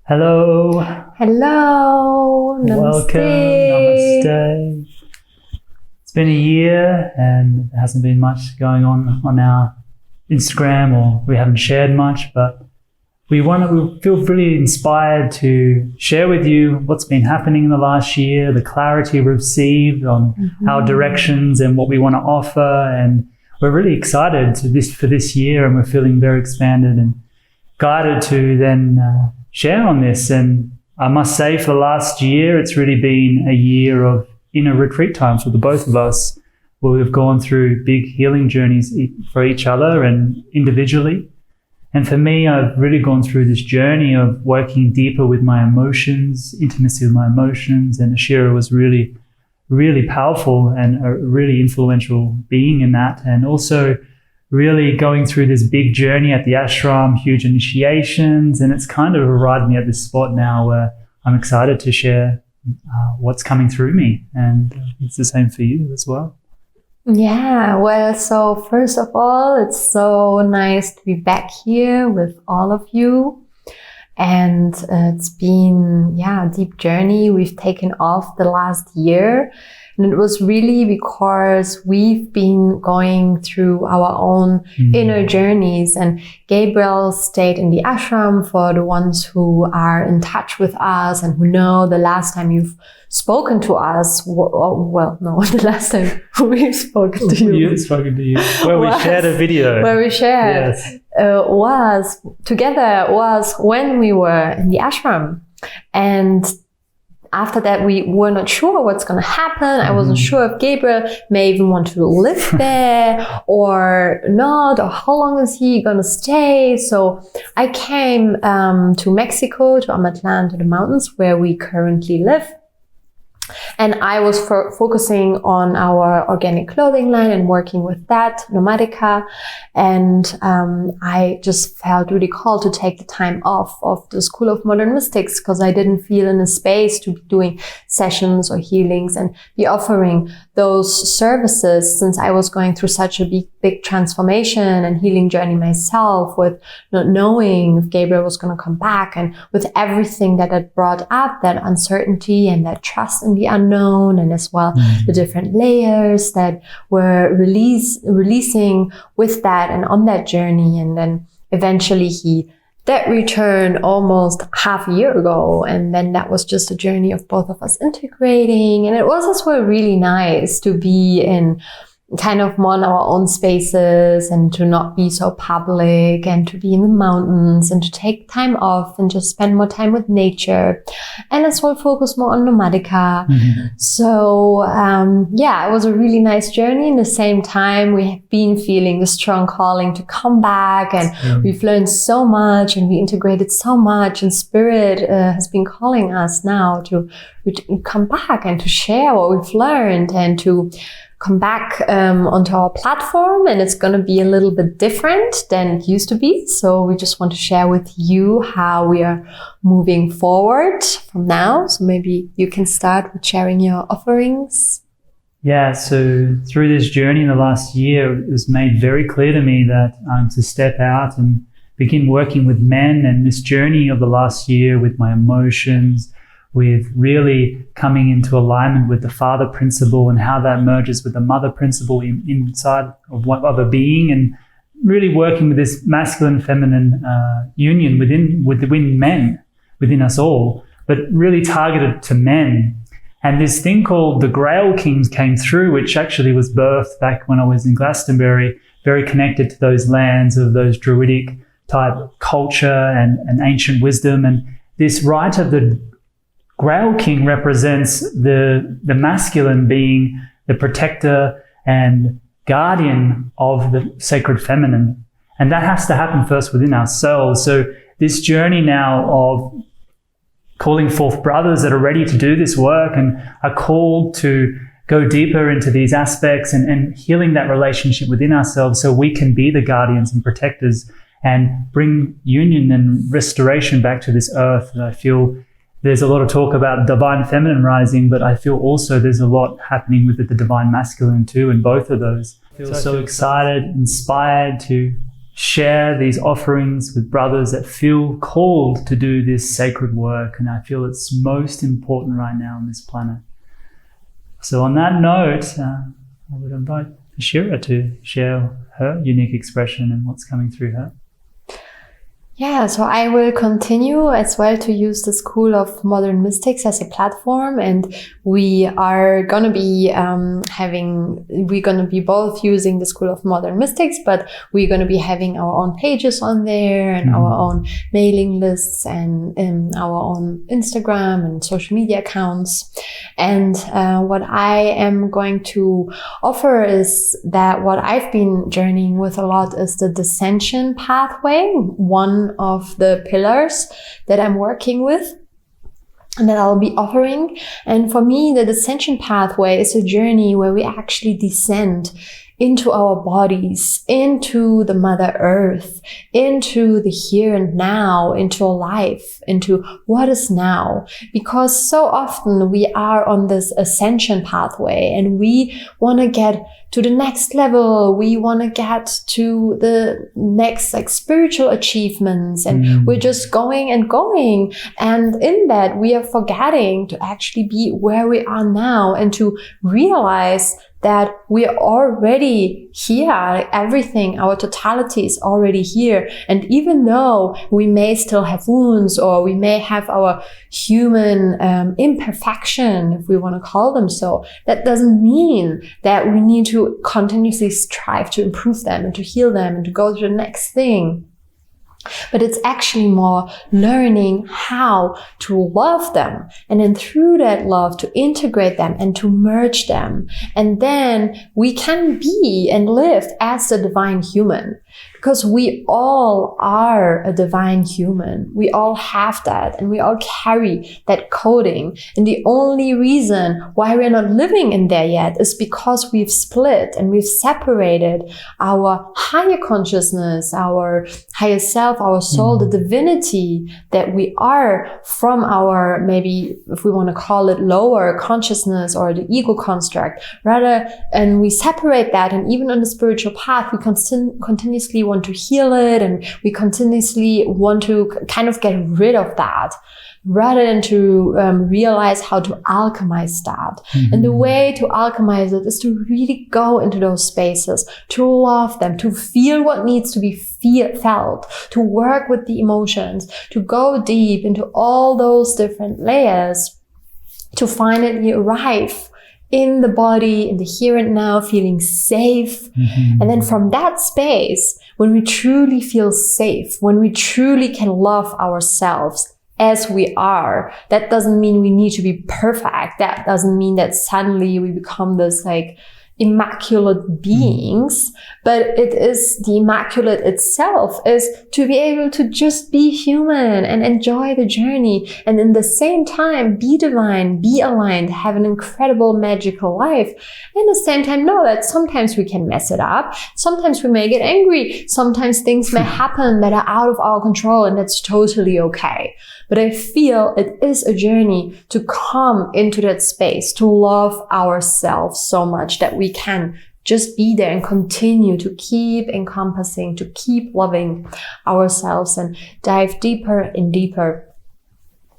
Hello. Hello. Welcome. Namaste. Namaste. It's been a year and there hasn't been much going on our Instagram, or we haven't shared much, but we feel really inspired to share with you what's been happening in the last year, the clarity we've received on our directions and what we want to offer. And we're really excited for this year, and we're feeling very expanded and guided to then share on this. And I must say, for the last year, it's really been a year of inner retreat time for the both of us, where we've gone through big healing journeys for each other and individually. And for me, I've really gone through this journey of working deeper with my emotions, intimacy with my emotions. And Ashira was really, really powerful and a really influential being in that. And also really going through this big journey at the ashram, huge initiations. And it's kind of arrived me at this spot now where I'm excited to share what's coming through me. And it's the same for you as well. Yeah, well, so first of all, it's so nice to be back here with all of you. And it's been, a deep journey we've taken off the last year. And it was really because we've been going through our own inner journeys, and Gabriel stayed in the ashram. For the ones who are in touch with us and who know, the last time you've spoken to us, the last time we've spoken to you. You've spoken to you. Where we shared a video. Where we shared was when we were in the ashram. And after that, we were not sure what's going to happen. I wasn't sure if Gabriel may even want to live there or not, or how long is he going to stay. So I came to Mexico, to Amatlan, to the mountains where we currently live. And I was focusing on our organic clothing line and working with that, Nomadica. And I just felt really called to take the time off of the School of Modern Mystics, because I didn't feel in a space to be doing sessions or healings and be offering those services, since I was going through such a big transformation and healing journey myself, with not knowing if Gabriel was going to come back, and with everything that had brought up, that uncertainty and that trust in the unknown, and as well the different layers that were releasing with that and on that journey. And then eventually he did return almost half a year ago, and then that was just a journey of both of us integrating. And it was as well really nice to be in kind of more in our own spaces, and to not be so public, and to be in the mountains, and to take time off and just spend more time with nature, and as well focus more on Nomadica. So it was a really nice journey. In the same time, we have been feeling the strong calling to come back, and we've learned so much, and we integrated so much, and Spirit has been calling us now to come back and to share what we've learned, and to come back onto our platform. And it's going to be a little bit different than it used to be. So we just want to share with you how we are moving forward from now. So maybe you can start with sharing your offerings. Yeah, so through this journey in the last year, it was made very clear to me that to step out and begin working with men. And this journey of the last year with my emotions, with really coming into alignment with the father principle and how that merges with the mother principle inside of a being, and really working with this masculine feminine union within men, within us all, but really targeted to men. And this thing called the Grail Kings came through, which actually was birthed back when I was in Glastonbury, very connected to those lands of those druidic type culture and ancient wisdom. And this rite of the Grail King represents the masculine being the protector and guardian of the sacred feminine. And that has to happen first within ourselves. So this journey now of calling forth brothers that are ready to do this work and are called to go deeper into these aspects and healing that relationship within ourselves, so we can be the guardians and protectors and bring union and restoration back to this earth. And I feel there's a lot of talk about divine feminine rising, but I feel also there's a lot happening with the divine masculine too, and both of those. I feel so excited, inspired to share these offerings with brothers that feel called to do this sacred work. And I feel it's most important right now on this planet. So on that note, I would invite Shira to share her unique expression and what's coming through her. Yeah, so I will continue as well to use the School of Modern Mystics as a platform, and we are going to be we're going to be both using the School of Modern Mystics, but we're going to be having our own pages on there and our own mailing lists and our own Instagram and social media accounts. And what I am going to offer is that what I've been journeying with a lot is the Descension pathway, one of the pillars that I'm working with and that I'll be offering. And for me, the Descension pathway is a journey where we actually descend into our bodies, into the Mother Earth, into the here and now, into life, into what is now. Because so often we are on this ascension pathway and we want to get to the next level. We want to get to the next spiritual achievements, and we're just going and going. And in that, we are forgetting to actually be where we are now and to realize that we are already here. Everything, our totality is already here. And even though we may still have wounds, or we may have our human imperfection, if we want to call them so, that doesn't mean that we need to continuously strive to improve them and to heal them and to go to the next thing. But it's actually more learning how to love them, and then through that love to integrate them and to merge them. And then we can be and live as the divine human, because we all are a divine human. We all have that, and we all carry that coding. And the only reason why we're not living in there yet is because we've split and we've separated our higher consciousness, our higher self, our soul, the divinity that we are, from our, maybe if we want to call it, lower consciousness or the ego construct, rather, and we separate that. And even on the spiritual path, we continuously want to heal it, and we continuously want to kind of get rid of that, rather than to realize how to alchemize that. And the way to alchemize it is to really go into those spaces, to love them, to feel what needs to be felt, to work with the emotions, to go deep into all those different layers, to finally arrive in the body, in the here and now, feeling safe. And then from that space, when we truly feel safe, when we truly can love ourselves as we are, that doesn't mean we need to be perfect. That doesn't mean that suddenly we become this immaculate beings, but it is the immaculate itself is to be able to just be human and enjoy the journey, and in the same time be divine, be aligned, have an incredible magical life. And at the same time know that sometimes we can mess it up, sometimes we may get angry, sometimes things may happen that are out of our control, and that's totally okay. But I feel it is a journey to come into that space, to love ourselves so much that we can just be there and continue to keep encompassing, to keep loving ourselves, and dive deeper and deeper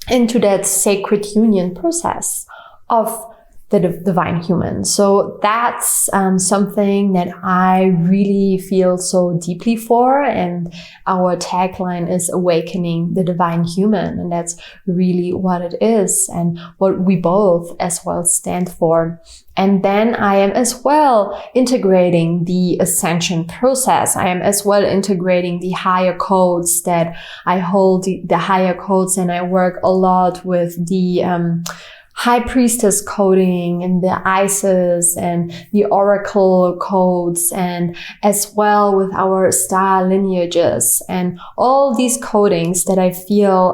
into that sacred union process of the divine human. So that's something that I really feel so deeply for, and our tagline is awakening the divine human, and that's really what it is and what we both as well stand for. And then I am as well integrating the ascension process. I am as well integrating the higher codes that I hold, the higher codes, and I work a lot with the High Priestess coding and the Isis and the Oracle codes, and as well with our star lineages and all these codings that I feel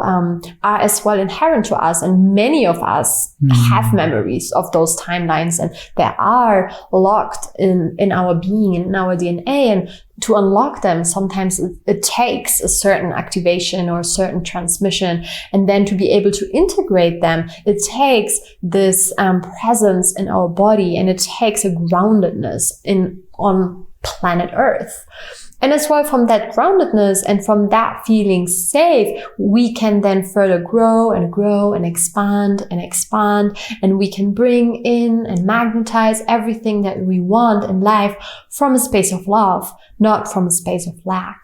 are as well inherent to us. And many of us have memories of those timelines, and they are locked in our being, in our DNA. And to unlock them, sometimes it takes a certain activation or a certain transmission. And then to be able to integrate them, it takes this presence in our body, and it takes a groundedness on planet Earth. And as well, from that groundedness and from that feeling safe, we can then further grow and expand, and we can bring in and magnetize everything that we want in life from a space of love, not from a space of lack.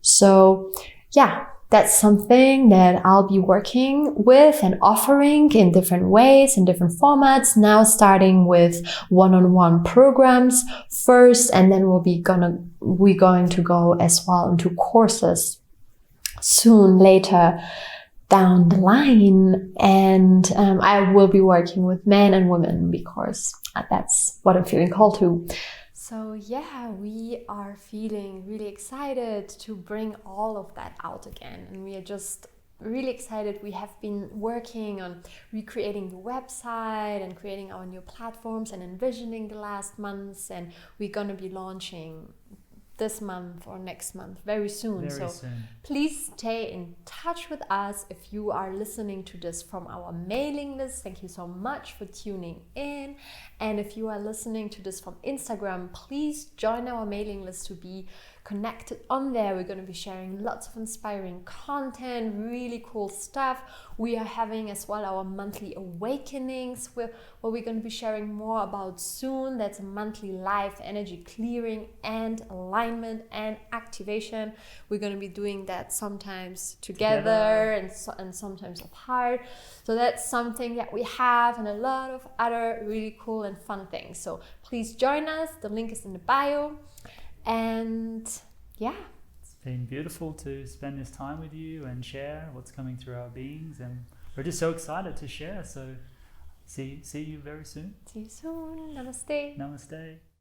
So yeah, that's something that I'll be working with and offering in different ways, in different formats. Now starting with one-on-one programs first, and then we're going to go as well into courses soon later down the line. And I will be working with men and women because that's what I'm feeling called to. So yeah, we are feeling really excited to bring all of that out again. And we are just really excited. We have been working on recreating the website and creating our new platforms and envisioning the last months. And we're going to be launching this month or next month very soon. Very soon. Please stay in touch with us. If you are listening to this from our mailing list, thank you so much for tuning in. And if you are listening to this from Instagram, please join our mailing list to be connected on there. We're going to be sharing lots of inspiring content, really cool stuff. We are having as well our monthly awakenings, what we're going to be sharing more about soon. That's a monthly life energy clearing and alignment and activation. We're going to be doing that sometimes together. And sometimes apart. So that's something that we have, and a lot of other really cool and fun things. So please join us. The link is in the bio. And yeah, it's been beautiful to spend this time with you and share what's coming through our beings, and we're just so excited to share. So see you very soon. See you soon. Namaste. Namaste.